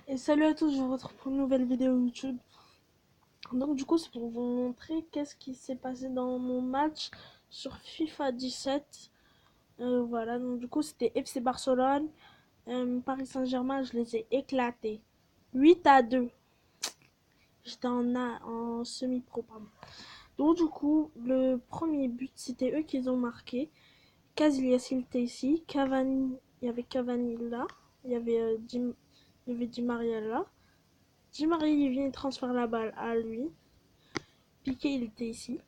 Et salut à tous, je vous retrouve pour une nouvelle vidéo YouTube. Donc du coup c'est pour vous montrer qu'est-ce qui s'est passé dans mon match sur FIFA 17. Voilà, donc du coup c'était FC Barcelone, Paris Saint-Germain, je les ai éclatés. 8-2. J'étais en semi-pro, pardon. Donc du coup, le premier but, c'était eux qui ont marqué. Casillas, il était ici. Cavani, il y avait Cavani là. Il y avait Di Maria là. Di Maria, il vient, il transfère la balle à lui. Piqué, il était ici.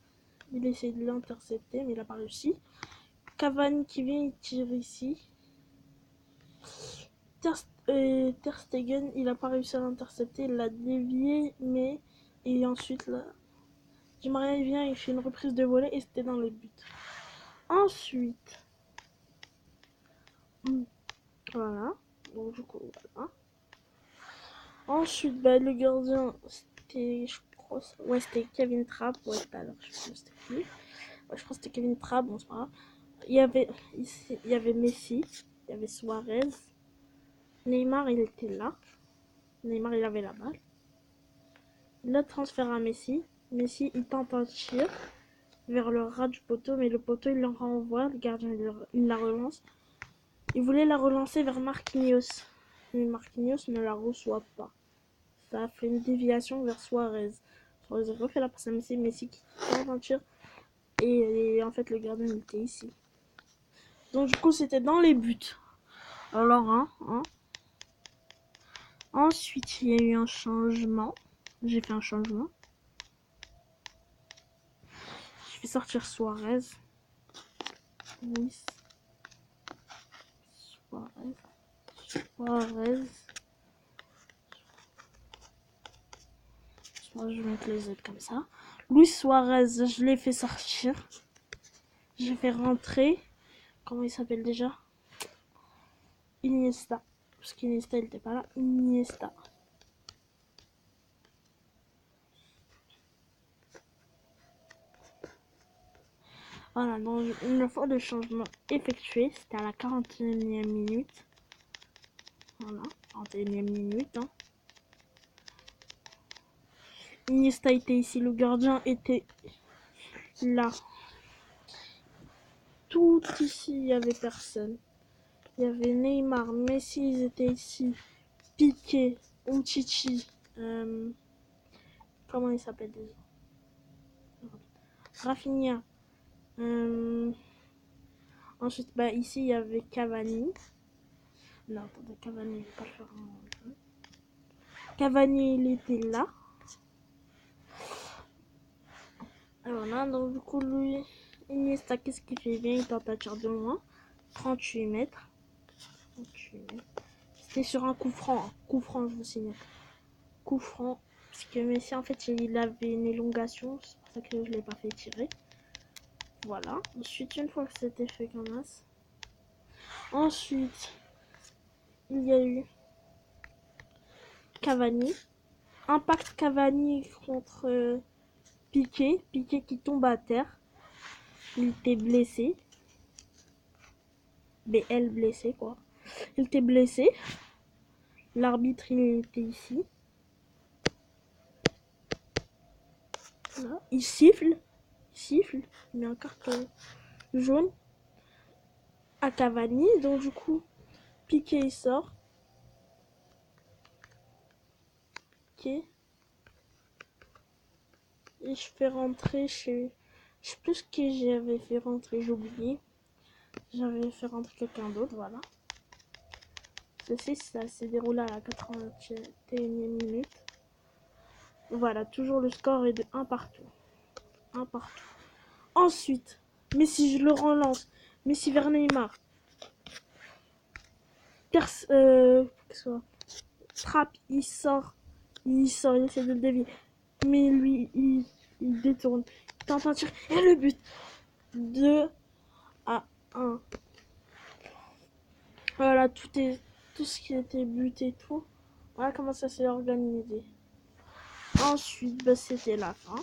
Il essaie de l'intercepter, mais il n'a pas réussi. Cavani qui vient, il tire ici. Ter Stegen, il n'a pas réussi à l'intercepter. Il l'a dévié, mais... Et ensuite, là... Di Maria, il vient, il fait une reprise de volée et c'était dans le but. Ensuite... Voilà. Donc, du coup, voilà. Ensuite, le gardien, c'était... Je crois... Ouais, c'était Kevin Trapp. Ouais, alors, je sais pas c'était qui. Ouais, je crois que c'était Kevin Trapp, bon, c'est pas grave. Il y avait Messi, il y avait Suarez, Neymar, il était là. Neymar, il avait la balle. Le transfert à Messi. Messi, il tente un tir vers le ras du poteau, mais le poteau, il le renvoie. Le gardien, il la relance. Il voulait la relancer vers Marquinhos, mais Marquinhos ne la reçoit pas. Ça a fait une déviation vers Suarez. Suarez refait la passe à Messi. Messi qui tente un tir. Et en fait, le gardien, il était ici. Donc, du coup, c'était dans les buts. Alors, hein. Ensuite, il y a eu un changement. J'ai fait un changement. Je vais sortir Suarez. Oui. Suarez. Je vais mettre les autres comme ça. Luis Suarez, je l'ai fait sortir. J'ai fait rentrer. Comment il s'appelle déjà? Iniesta. Parce qu'Iniesta, il n'était pas là. Iniesta. Voilà, donc une fois le changement effectué, c'était à la 41e minute. Voilà, 41e minute. Hein. Iniesta était ici, le gardien était là. Tout ici, il n'y avait personne. Il y avait Neymar, Messi, ils étaient ici. Piqué, Umtiti, comment il s'appelle déjà? Rafinha. Ensuite, ici, il y avait Cavani. Non, attendez, Cavani, je vais pas le faire en jeu. Cavani, il était là. Alors là, donc du coup, lui, Iniesta, qu'est-ce qu'il fait? Bien, il tente un tir de loin. 38 mètres. 38 mètres. C'était sur un coup franc. Hein. Coup franc, je vous signale. Coup franc. Parce que Messi, en fait, il avait une élongation. C'est pour ça que je ne l'ai pas fait tirer. Voilà. Ensuite, une fois que c'était fait comme ça. Ensuite, il y a eu Cavani. Impact Cavani contre Piqué. Piqué qui tombe à terre. Il était blessé. BL blessé, quoi. Il était blessé. L'arbitre, il était ici. Là. Il siffle. Il met un carton jaune à Cavani. Donc, du coup, Piqué, il sort. Piqué. Et je fais rentrer chez... Je sais plus ce que j'avais fait rentrer, j'ai oublié. J'avais fait rentrer quelqu'un d'autre, voilà. Ceci, ça s'est déroulé à la 81e minute. Voilà, toujours le score est de 1 partout. 1 partout. Ensuite, Messi, je le relance. Messi vers Neymar. Trapp, il sort, il essaie de le dévier. Mais lui, il détourne. Il tente un tir. Et le but 2-1. Voilà, tout ce qui était but et tout. Voilà comment ça s'est organisé. Ensuite, c'était la fin.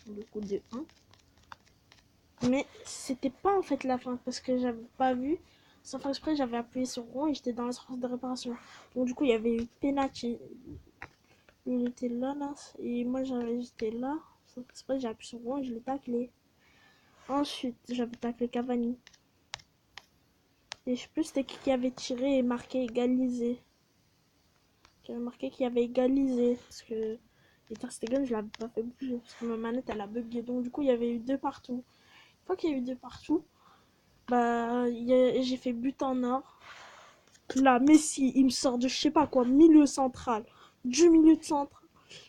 Le coup de 1. Mais c'était pas en fait la fin parce que j'avais pas vu. sans faire exprès, j'avais appuyé sur rond et j'étais dans la surface de réparation. Donc du coup, il y avait eu Penati. Il était là, et moi j'étais là. Sans faire exprès, j'ai appuyé sur rond et je l'ai taclé. Ensuite, j'avais taclé Cavani. Et je sais plus c'était qui avait tiré et marqué égalisé. Qui avait marqué qu'il avait égalisé. Parce que les Ter Stegen, je l'avais pas fait bouger. Parce que ma manette, elle a bugué. Donc du coup, il y avait eu 2 partout. Une fois qu'il y a eu 2 partout, bah, j'ai fait but en or. Là, Messi, il me sort de je sais pas quoi, milieu central. Du milieu de centre.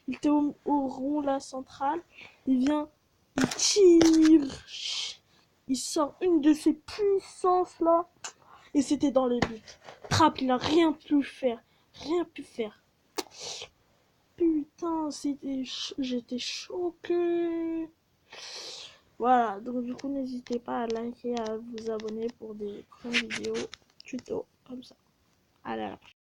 Il était au rond là central. Il vient, il tire. Il sort une de ses puissances là. Et c'était dans les buts. Trapp, il a rien pu faire. Rien pu faire. Putain, j'étais choqué. Voilà, donc du coup, n'hésitez pas à liker, à vous abonner pour des prochaines vidéos tuto comme ça. Allez, à la prochaine.